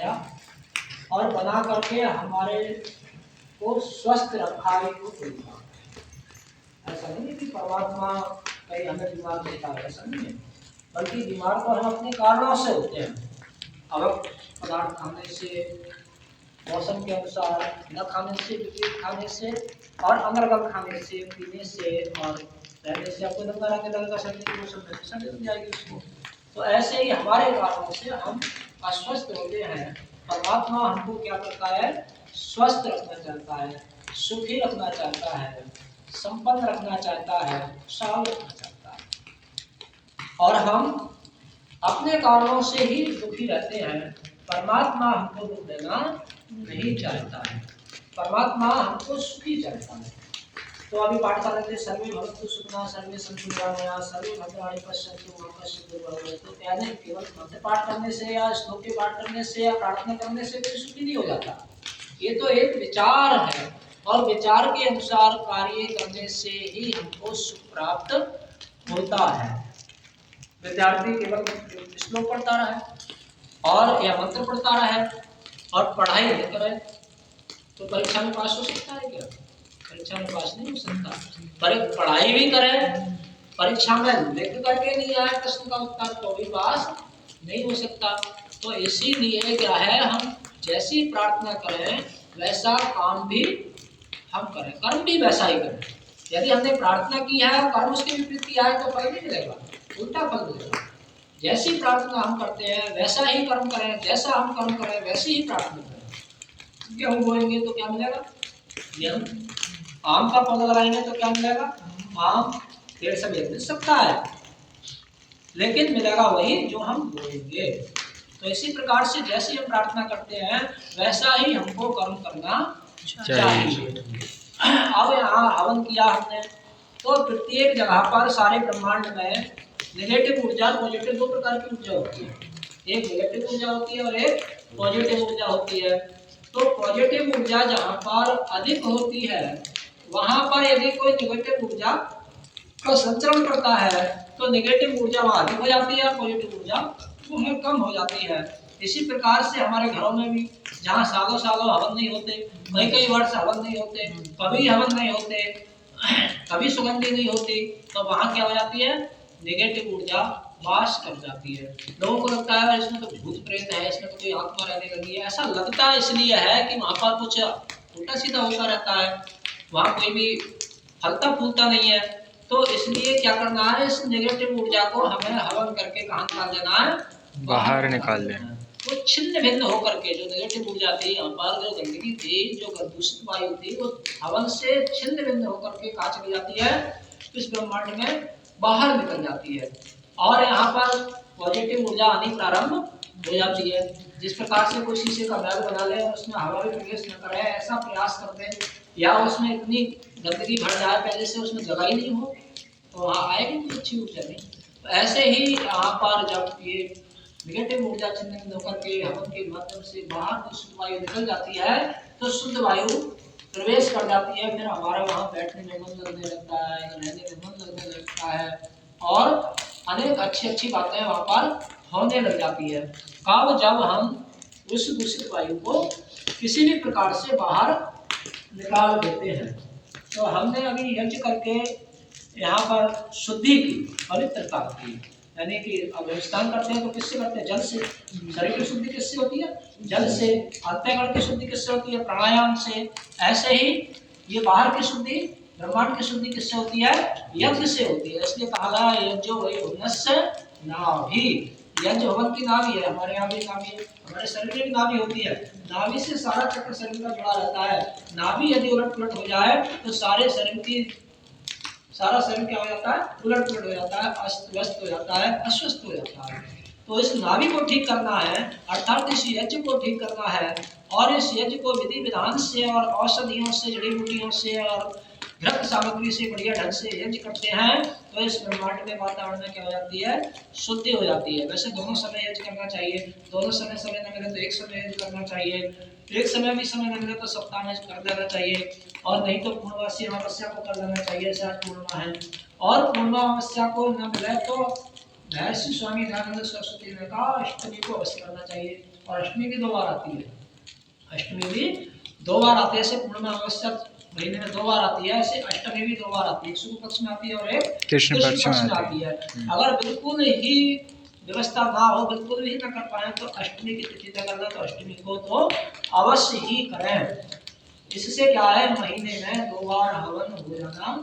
बनाया और बना करके हमारे को स्वस्थ रखा ही को मिलता। ऐसा नहीं है कि परमात्मा कहीं हमें बीमार देता है, ऐसा नहीं है, बल्कि बीमार तो हम अपने कारणों से होते हैं। आवक पदार्थ खाने से, मौसम के अनुसार न खाने से, विपरीत खाने से और अनर्गल खाने से, पीने से और रहने से। आपको नंगा रंग लगेगा सर्दी के मौसम में, सर्दी लग जाएगी उसको। तो ऐसे ही हमारे कारणों से हम अस्वस्थ होते हैं। परमात्मा हमको क्या करता है, स्वस्थ रखना चाहता है, सुखी रखना चाहता है, संपन्न रखना चाहता है, कुशल रखना चाहता है। और हम अपने कारणों से ही दुखी रहते हैं। परमात्मा हमको दुख देना नहीं चाहता है, परमात्मा हमको सुखी चाहता है। तो अभी पाठशाला में सर्वे भवन्तु सुखिनः सर्वे सन्तु निरामयाः सर्वे भद्राणि पश्यन्तु मा कश्चित् दुर्भगः। तो यानी केवल मंत्र पाठ करने से या श्लोक के पाठ करने से या प्रार्थना करने से कोई सुखी नहीं हो जाता। ये तो एक विचार है और विचार के अनुसार कार्य करने से ही हमको सुख प्राप्त होता है। विद्यार्थी केवल श्लोक पढ़ता रहे और या मंत्र पढ़ता रहे और पढ़ाई नहीं करे तो परीक्षा में पास हो सकता है क्या? परीक्षा में पास नहीं हो सकता। पर पढ़ाई भी करे, परीक्षा में लिख करके नहीं आए प्रश्न का उत्तर तो भी पास नहीं हो सकता। तो इसीलिए क्या है, हम जैसी प्रार्थना करें वैसा काम भी हम करें, कर्म भी वैसा ही करें। यदि हमने प्रार्थना की है और कर्म उसके विपरीत किया है तो फल नहीं मिलेगा, उल्टा फल मिलेगा। जैसी प्रार्थना हम करते हैं वैसा ही कर्म करें, जैसा हम कर्म करें वैसी ही प्रार्थना करें। गेहूँ बोएंगे तो क्या मिलेगा? गेहूँ। आम का पौधा लगाएंगे तो क्या मिलेगा? आम। पेड़ सब एक मिल सकता है लेकिन मिलेगा वही जो हम बोएंगे। तो इसी प्रकार से जैसे हम प्रार्थना करते हैं वैसा ही हमको कर्म करना चाहिए। अब यहाँ हवन किया हमने तो प्रत्येक जगह पर सारे ब्रह्मांड में नेगेटिव ऊर्जा और पॉजिटिव दो प्रकार की ऊर्जा होती है। एक नेगेटिव ऊर्जा होती है और एक पॉजिटिव ऊर्जा होती है। तो पॉजिटिव ऊर्जा जहाँ पर अधिक होती है वहां पर यदि कोई नेगेटिव ऊर्जा का संचरण करता है तो नेगेटिव ऊर्जा वहां अधिक हो जाती है, पॉजिटिव ऊर्जा वह कम हो जाती है। इसी प्रकार से हमारे घरों में भी जहाँ सालों सालों हवन नहीं होते, कई कई वर्ष हवन नहीं होते, कभी हवन नहीं होते, कभी सुगंधी नहीं होती, तो वहाँ क्या हो जाती है, नेगेटिव ऊर्जा वास कर जाती है। लोगों को लगता है इसमें तो भूत प्रेत है, इसमें तो कोई आत्मा रहने लगी है। ऐसा लगता इसलिए है कि वहाँ पर कुछ उल्टा सीधा होता रहता है, वहाँ कोई भी फलता फूलता नहीं है। तो इसलिए क्या करना है, इस नेगेटिव ऊर्जा को हमें हवन करके कहाँ निकाल देना है, बाहर निकाल देना। वो छिन्न भिन्न होकर के जो नेगेटिव ऊर्जा थी, यहाँ पर जो गंदगी थी, जो दूषित वायु थी, वो हवन से छिन्न भिन्न होकर के कहाँ चली जाती है, इस ब्रह्मांड में बाहर निकल जाती है और यहाँ पर पॉजिटिव ऊर्जा आनी प्रारंभ हो जाती है। जिस प्रकार से कोई शीशे का बैग बना ले और उसमें हवा भी प्रवेश न करे, ऐसा प्रयास करते हैं, या उसमें इतनी गंदगी भर जाए पहले से उसमें जगह ही नहीं हो तो वहाँ आएगी कोई अच्छी ऊर्जा नहीं। तो ऐसे ही यहाँ पर जब ये नेगेटिव ऊर्जा छिन्न होकर के हवन के माध्यम से बाहर तो शुद्ध वायु निकल जाती है तो शुद्ध वायु प्रवेश कर जाती है। फिर हमारे वहाँ बैठने में मन लगने लगता है, रहने में मन लगने लगता है और अनेक अच्छी अच्छी बातें वहाँ पर होने लग जाती है। कब? जब हम उस दूषित वायु को किसी भी प्रकार से बाहर निकाल देते हैं। तो हमने अभी यज्ञ करके यहाँ पर शुद्धि की, पवित्रता की, यानी कि अब स्नान करते हैं तो किससे करते हैं? जल से। शरीर की शुद्धि किससे होती है? जल से। अंतःकरण की शुद्धि किससे होती है? प्राणायाम से। ऐसे ही ये बाहर की शुद्धि, ब्रह्मांड की शुद्धि किससे होती है? यज्ञ से होती है। इसलिए कहा यज्ञो वै हुनस्य नाभि, यज्ञ हवन की नाभि है। हमारे यहाँ भी नाभि है, हमारे शरीर में भी नाभि होती है। नाभि से सारा चक्र शरीर का जुड़ा रहता है। नाभि यदि उलट पुलट हो जाए तो सारे शरीर की, सारा शरीर क्या हो जाता है? उलट पुलट हो जाता है, अस्त व्यस्त हो जाता है, अस्वस्थ हो जाता है। तो इस नाभि को ठीक करना है, अर्थात इस यज्ञ को ठीक करना है और इस यज्ञ को विधि विधान से और औषधियों से, जड़ी बूटियों से और घृत सामग्री से बढ़िया ढंग से यज्ञ करते हैं तो इस ब्रह्मांड में, वातावरण में क्या हो जाती है? शुद्धि हो जाती है। वैसे दोनों समय यज्ञ करना चाहिए, दोनों समय न मिले तो एक समय यज्ञ करना चाहिए, एक समय भी समय न मिले तो सप्ताह में कर देना चाहिए और नहीं तो पूर्णवासी अमावस्या को कर देना चाहिए। ऐसा पूर्णिमा है और पूर्णिमा अमावस्या को न मिले तो महर्षि स्वामी दयानंद सरस्वती ने कहा अष्टमी को अवश्य करना चाहिए। और अष्टमी भी 2 बार आती है। अष्टमी भी 2 बार आती है। ऐसे पूर्णिमा अमावस्या महीने में 2 बार आती है, ऐसे अष्टमी भी 2 बार आती है। एक शुक्ल पक्ष में आती है और एक कृष्ण पक्ष में आती है। अगर बिल्कुल ही व्यवस्था ना हो, बिल्कुल भी ना कर पाए तो अष्टमी की तिथि तय करना, तो अष्टमी को तो अवश्य ही करें। इससे क्या है, महीने में 2 बार हवन हो जाना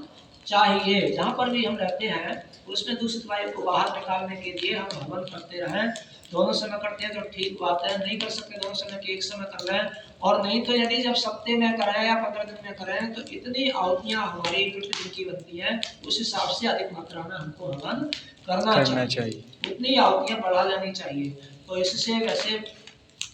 चाहिए। जहाँ पर भी हम रहते हैं उसमें दूषित वायु को बाहर निकालने के लिए हम हवन करते रहें। दोनों समय करते हैं तो ठीक बात है, नहीं कर सकते दोनों समय के एक समय कर लें, और नहीं तो यदि जब सप्ताह में करें या 15 दिन में करें तो इतनी आहुतियाँ हमारी प्रतिदिन की बनती हैं, उस हिसाब से अधिक मात्रा में हमको हवन करना चाहिए। उतनी आहुतियाँ बढ़ा लेनी चाहिए। तो इससे वैसे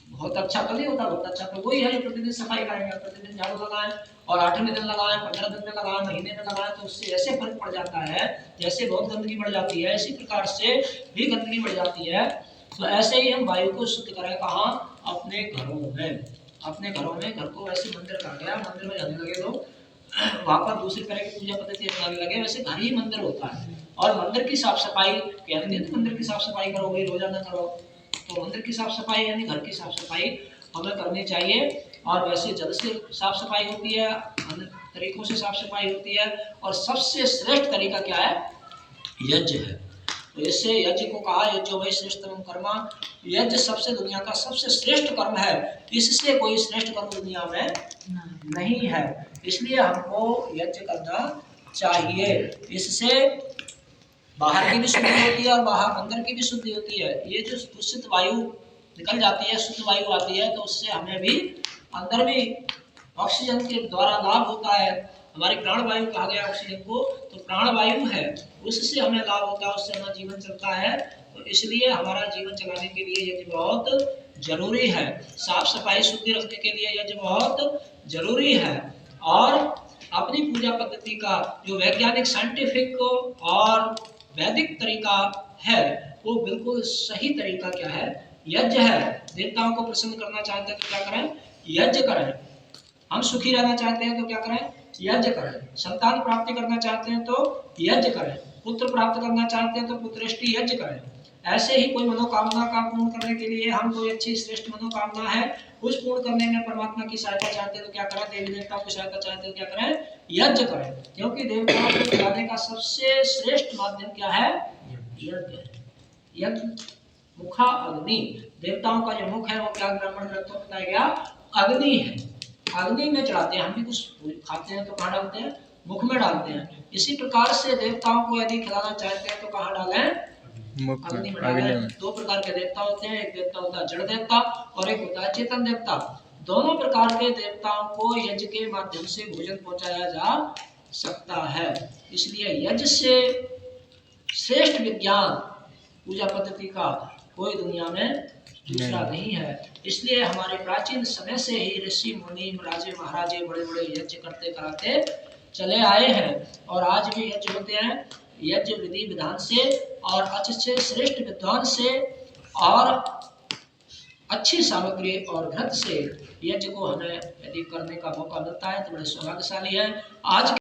बहुत अच्छा तो नहीं होता, बहुत अच्छा तो वही है, प्रतिदिन सफाई करेंगे, प्रतिदिन झाड़ू लगाएं और 8वें दिन लगाएं, 15 दिन में लगाएं, महीने में लगाएं, तो उससे ऐसे फर्क पड़ जाता है। जैसे बहुत गंदगी बढ़ जाती है, इसी प्रकार से भी गंदगी बढ़ जाती है। तो ऐसे ही हम वायु को शुद्ध करें। कहाँ? अपने घरों में। अपने घरों में, घर को वैसे मंदिर कहा गया, मंदिर में जाने लगे लोग, वहां पर दूसरी तरह की पूजा पद्धति अपनाने लगे, वैसे घर ही मंदिर होता है। और मंदिर की साफ सफाई कहते हैं, तो मंदिर की साफ सफाई करोगे, रोजाना करो, तो मंदिर की साफ सफाई यानी घर की साफ सफाई हमें करनी चाहिए। और वैसे जल से साफ सफाई होती है, अन्य तरीकों से साफ सफाई होती है, और सबसे श्रेष्ठ तरीका क्या है? यज्ञ है। तो इससे यज्ञ को कहा, यज्ञो वै श्रेष्ठतमं कर्म। यज्ञ सबसे दुनिया का सबसे श्रेष्ठ कर्म है। इससे कोई श्रेष्ठ कर्म दुनिया में नहीं है, इसलिए हमको यज्ञ करना चाहिए। इससे बाहर की भी शुद्धि होती है और बाहर अंदर की भी शुद्धि होती है। ये जो दूषित वायु निकल जाती है, शुद्ध वायु आती है, तो उससे हमें भी अंदर भी ऑक्सीजन के द्वारा लाभ होता है। हमारे प्राण वायु कहा गया ऑक्सीजन को, तो प्राण वायु है, उससे हमें लाभ होता है, उससे हमारा जीवन चलता है। तो इसलिए हमारा जीवन चलाने के लिए यज्ञ बहुत जरूरी है। साफ सफाई शुद्धि रखने के लिए यज्ञ बहुत जरूरी है। और अपनी पूजा पद्धति का जो वैज्ञानिक साइंटिफिक और वैदिक तरीका है, वो बिल्कुल सही तरीका क्या है? यज्ञ है। देवताओं को प्रसन्न करना चाहते हैं तो क्या करें? यज्ञ करें। हम सुखी रहना चाहते हैं तो क्या करें? यज्ञ करें। संतान प्राप्ति करना चाहते हैं तो यज्ञ करें। पुत्र प्राप्त करना चाहते हैं तो पुत्रेष्टि यज्ञ करें। ऐसे ही कोई मनोकामना का पूर्ण करने के लिए, हम कोई अच्छी श्रेष्ठ मनोकामना है उस पूर्ण करने में परमात्मा की सहायता चाहते हैं तो क्या करें? देवी देवताओं की सहायता चाहते हैं तो क्या करें? यज्ञ करें। क्योंकि देवताओं को बुलाने का सबसे श्रेष्ठ माध्यम क्या है? यज्ञ है। यज्ञ मुखा अग्नि, देवताओं का जो मुख है वो क्या ब्राह्मण ग्रंथों में बताया गया? अग्नि है। अग्नि में चढ़ाते हैं। हम भी कुछ खाते हैं तो कहाँ डालते हैं? मुख में डालते हैं। इसी प्रकार से देवताओं को यदि खिलाना चाहते हैं तो कहाँ डालें? अग्नि में डालें। 2 प्रकार के देवता होते हैं, एक देवता होता है जड़ देवता और एक होता है चेतन देवता। दोनों प्रकार के देवताओं को यज्ञ के माध्यम से भोजन पहुंचाया जा सकता है। इसलिए यज्ञ से श्रेष्ठ विज्ञान पूजा पद्धति का कोई दुनिया में दूसरा नहीं है। इसलिए हमारे प्राचीन समय से ही ऋषि मुनि राजे महाराजे बड़े बड़े यज्ञ करते कराते चले आए हैं, और आज भी यज्ञ होते हैं। यज्ञ विधि विधान से और अच्छे श्रेष्ठ विद्वान से और अच्छी सामग्री और घृत से यज्ञ को हमें यदि करने का मौका मिलता है तो बड़े सौभाग्यशाली है। आज